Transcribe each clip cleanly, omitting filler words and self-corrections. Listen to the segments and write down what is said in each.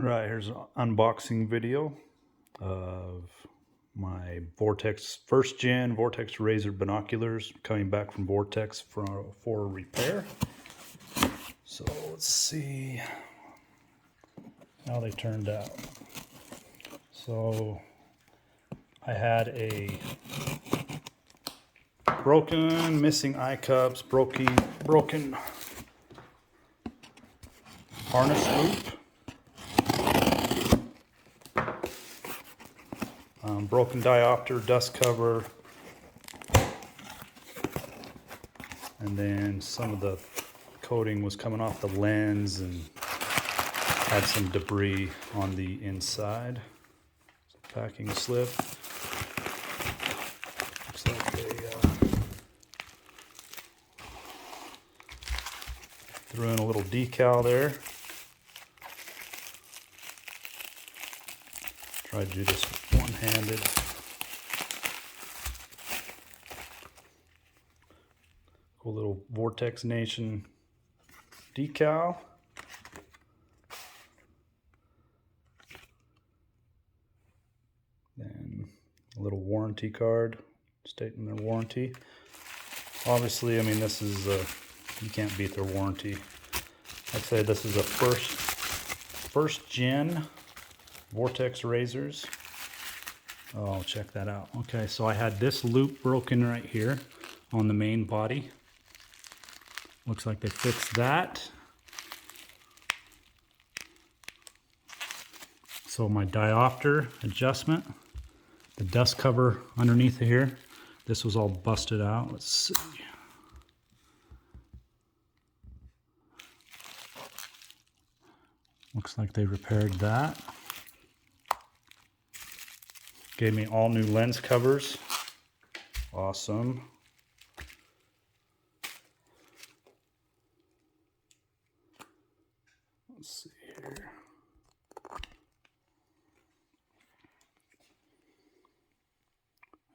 Right, here's an unboxing video of my Vortex first gen Vortex Razor binoculars coming back from Vortex for repair. So let's see how they turned out. So I had a missing eye cups, broken harness loop. Broken diopter, dust cover, and then some of the coating was coming off the lens and had some debris on the inside. Packing slip. Looks like they threw in a little decal there. Tried to do this one-handed. Cool little Vortex Nation decal. Then a little warranty card stating their warranty. Obviously, I mean, this is you can't beat their warranty. I'd say this is a first gen Vortex Razors. Oh, check that out. Okay, so I had this loop broken right here on the main body. Looks like they fixed that. So my diopter adjustment, the dust cover underneath here, this was all busted out. Let's see. Looks like they repaired that. Gave me all new lens covers. Awesome. Let's see here.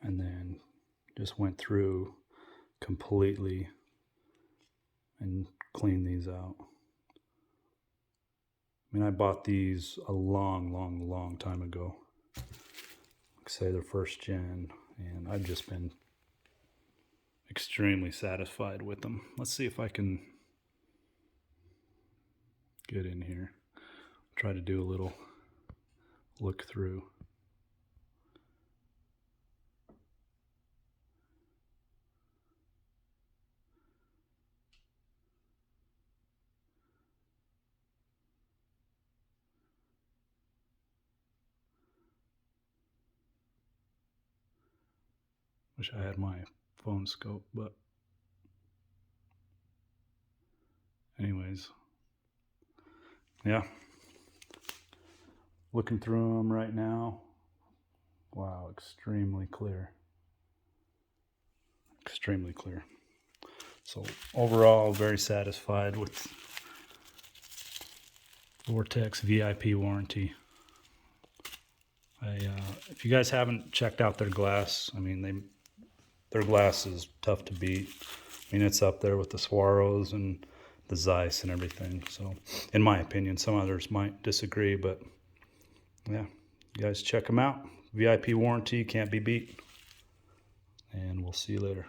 And then just went through completely and cleaned these out. I mean, I bought these a long time ago. Say they're first gen, and I've just been extremely satisfied with them. Let's see if I can get in here. Try to do a little look through. Wish I had my phone scope, but anyways, yeah. Looking through them right now. Wow, extremely clear. Extremely clear. So overall, very satisfied with Vortex VIP warranty. If you guys haven't checked out their glass, I mean, their glass is tough to beat. I mean, it's up there with the Swaros and the Zeiss and everything. So, in my opinion, some others might disagree, but yeah, you guys check them out. VIP warranty, can't be beat. And we'll see you later.